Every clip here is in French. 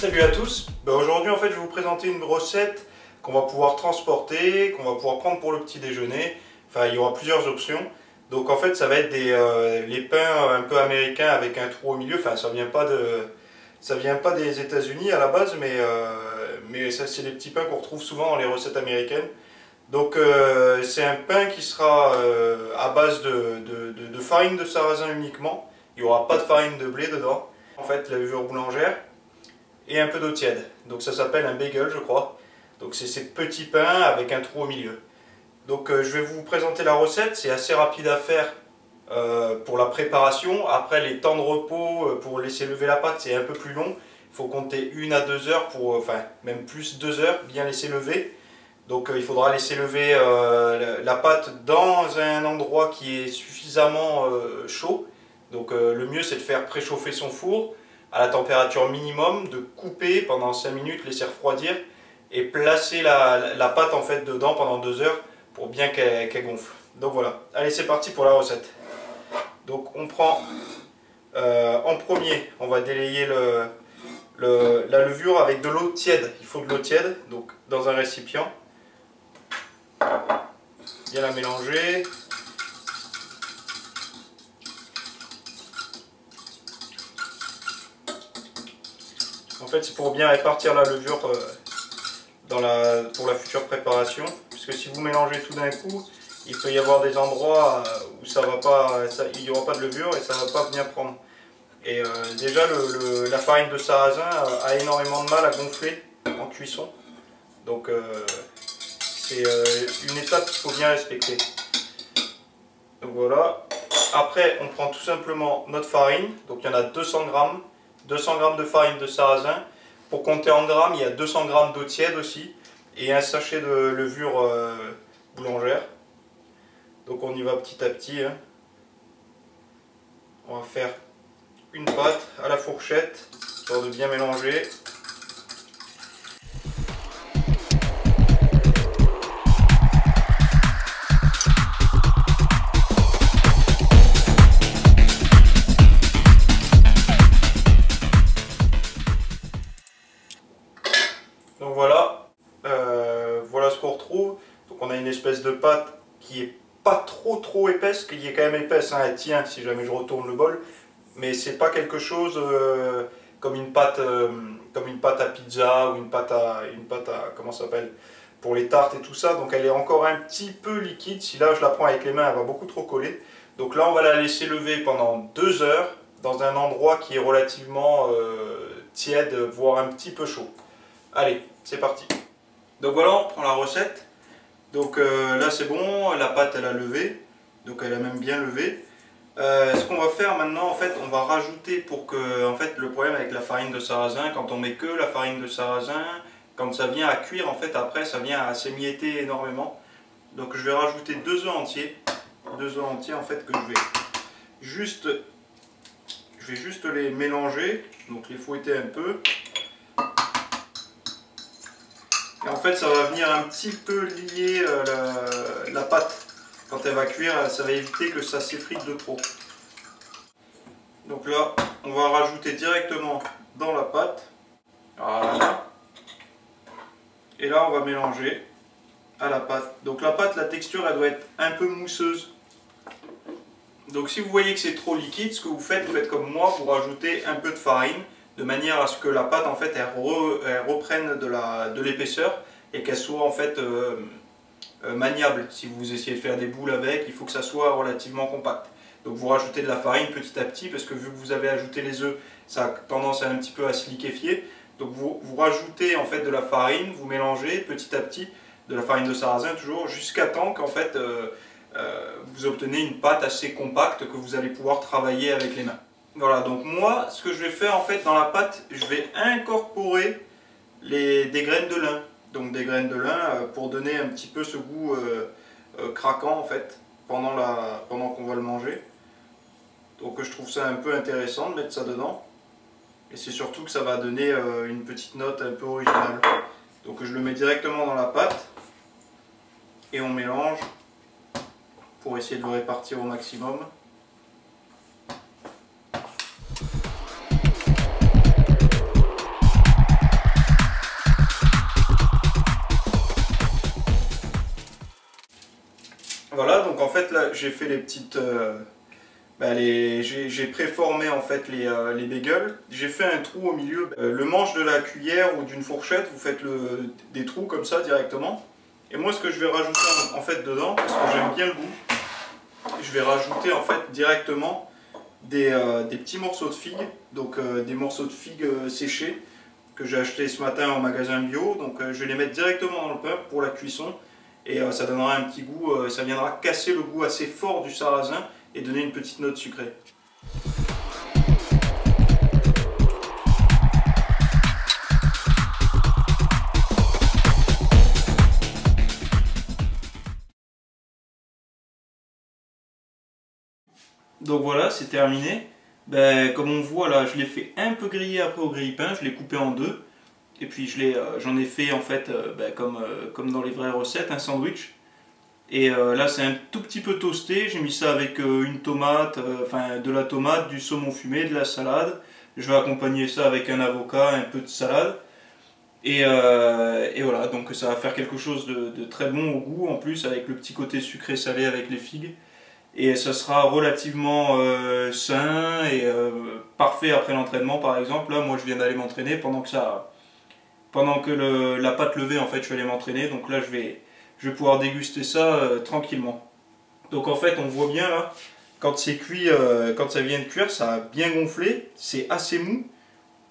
Salut à tous. Aujourd'hui en fait je vais vous présenter une recette qu'on va pouvoir transporter, qu'on va pouvoir prendre pour le petit déjeuner. Enfin il y aura plusieurs options. Donc en fait ça va être les pains un peu américains avec un trou au milieu. Enfin ça vient pas des États-Unis à la base, mais ça c'est des petits pains qu'on retrouve souvent dans les recettes américaines. Donc c'est un pain qui sera à base de farine de sarrasin uniquement. Il n'y aura pas de farine de blé dedans. En fait levure boulangère et un peu d'eau tiède. Donc ça s'appelle un bagel je crois. Donc c'est ces petits pains avec un trou au milieu. Donc je vais vous présenter la recette, c'est assez rapide à faire pour la préparation. Après les temps de repos pour laisser lever la pâte c'est un peu plus long. Il faut compter 1 à 2 heures pour, enfin même plus 2 heures, bien laisser lever. Donc il faudra laisser lever la pâte dans un endroit qui est suffisamment chaud. Donc le mieux c'est de faire préchauffer son four à la température minimum, de couper pendant 5 minutes, laisser refroidir et placer la pâte en fait dedans pendant 2 heures pour bien qu'elle gonfle. Donc voilà, allez c'est parti pour la recette. Donc on prend en premier, on va délayer la levure avec de l'eau tiède. Il faut de l'eau tiède, donc dans un récipient. Bien la mélanger. En fait, c'est pour bien répartir la levure pour la future préparation. Parce que si vous mélangez tout d'un coup, il peut y avoir des endroits où ça va pas, il n'y aura pas de levure et ça ne va pas bien prendre. Et déjà, la farine de sarrasin a énormément de mal à gonfler en cuisson. Donc, c'est une étape qu'il faut bien respecter. Donc voilà. Après, on prend tout simplement notre farine. Donc, il y en a 200 grammes. 200 g de farine de sarrasin. Pour compter en grammes, il y a 200 g d'eau tiède aussi. Et un sachet de levure boulangère. Donc on y va petit à petit. Hein. On va faire une pâte à la fourchette, histoire de bien mélanger. Donc voilà, voilà ce qu'on retrouve. Donc on a une espèce de pâte qui est pas trop épaisse, qui est quand même épaisse, hein, elle tient si jamais je retourne le bol, mais c'est pas quelque chose comme une pâte à pizza ou une pâte à comment ça s'appelle pour les tartes et tout ça. Donc elle est encore un petit peu liquide. Si là je la prends avec les mains, elle va beaucoup trop coller. Donc là on va la laisser lever pendant 2 heures dans un endroit qui est relativement tiède, voire un petit peu chaud. Allez, c'est parti. Donc voilà, on reprend la recette. Donc là c'est bon, la pâte elle a levé, donc elle a même bien levé. Ce qu'on va faire maintenant, en fait, on va rajouter pour que, en fait, le problème avec la farine de sarrasin, quand on met que la farine de sarrasin, quand ça vient à cuire, en fait, après ça vient à s'émietter énormément. Donc je vais rajouter 2 œufs entiers, en fait que je vais juste les mélanger, donc les fouetter un peu. Et en fait ça va venir un petit peu lier la pâte. Quand elle va cuire, ça va éviter que ça s'effrite de trop. Donc là, on va rajouter directement dans la pâte. Voilà. Et là on va mélanger à la pâte. Donc la pâte, la texture elle doit être un peu mousseuse. Donc si vous voyez que c'est trop liquide, ce que vous faites comme moi, vous rajoutez un peu de farine de manière à ce que la pâte en fait elle reprenne de l'épaisseur et qu'elle soit en fait maniable. Si vous essayez de faire des boules avec, il faut que ça soit relativement compact. Donc vous rajoutez de la farine petit à petit parce que vu que vous avez ajouté les œufs, ça a tendance un petit peu à se liquéfier. Donc vous rajoutez en fait de la farine, vous mélangez petit à petit de la farine de sarrasin toujours jusqu'à temps qu'en fait vous obtenez une pâte assez compacte que vous allez pouvoir travailler avec les mains. Voilà, donc moi, ce que je vais faire en fait dans la pâte, je vais incorporer des graines de lin. Donc des graines de lin pour donner un petit peu ce goût craquant en fait pendant qu'on va le manger. Donc je trouve ça un peu intéressant de mettre ça dedans. Et c'est surtout que ça va donner une petite note un peu originale. Donc je le mets directement dans la pâte et on mélange pour essayer de le répartir au maximum. qu'en fait là j'ai fait les petites... j'ai préformé en fait les bagels. J'ai fait un trou au milieu. Le manche de la cuillère ou d'une fourchette, vous faites des trous comme ça directement. Et moi ce que je vais rajouter en fait dedans, parce que j'aime bien le goût, je vais rajouter en fait directement des petits morceaux de figues. Donc des morceaux de figues séchés que j'ai acheté ce matin en magasin bio. Donc je vais les mettre directement dans le pain pour la cuisson. Et ça donnera un petit goût, ça viendra casser le goût assez fort du sarrasin et donner une petite note sucrée. Donc voilà, c'est terminé. Comme on voit là, je l'ai fait un peu griller après au grille-pain, je l'ai coupé en deux. Et puis j'en ai fait en fait, comme dans les vraies recettes, un sandwich. Et là c'est un tout petit peu toasté, j'ai mis ça avec une tomate, de la tomate, du saumon fumé, de la salade. Je vais accompagner ça avec un avocat, un peu de salade. Et voilà, donc ça va faire quelque chose de très bon au goût, en plus avec le petit côté sucré salé avec les figues. Et ça sera relativement sain et parfait après l'entraînement par exemple. Là moi je viens d'aller m'entraîner pendant que la pâte levée en fait je vais aller m'entraîner. Donc là je vais pouvoir déguster ça tranquillement. Donc en fait on voit bien là, quand c'est cuit, quand ça vient de cuire, ça a bien gonflé, c'est assez mou.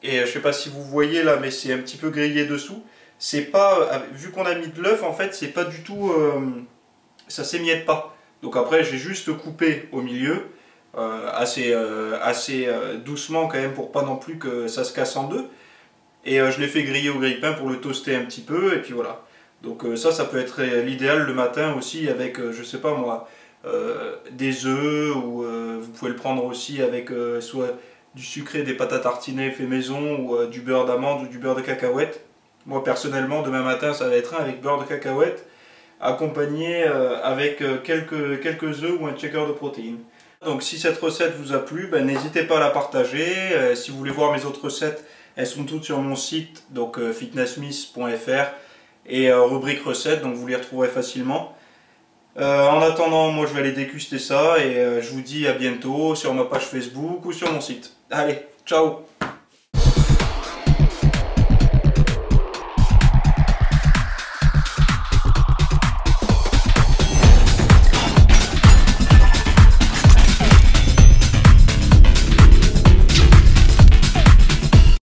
Et je sais pas si vous voyez là, mais c'est un petit peu grillé dessous. C'est pas, vu qu'on a mis de l'œuf en fait, c'est pas du tout, ça s'émiette pas. Donc après j'ai juste coupé au milieu, assez doucement quand même pour pas non plus que ça se casse en deux. Et je l'ai fait griller au grille-pain pour le toaster un petit peu et puis voilà. Donc ça peut être l'idéal le matin aussi avec, je sais pas moi, des œufs ou vous pouvez le prendre aussi avec soit du sucré, des pâtes à tartiner fait maison ou du beurre d'amande ou du beurre de cacahuète. Moi personnellement demain matin ça va être un avec beurre de cacahuète accompagné avec quelques œufs ou un shaker de protéines. Donc si cette recette vous a plu, n'hésitez pas à la partager. Si vous voulez voir mes autres recettes, elles sont toutes sur mon site, donc fitnessmiss.fr et rubrique recettes, donc vous les retrouverez facilement. En attendant, moi je vais aller déguster ça et je vous dis à bientôt sur ma page Facebook ou sur mon site. Allez, ciao!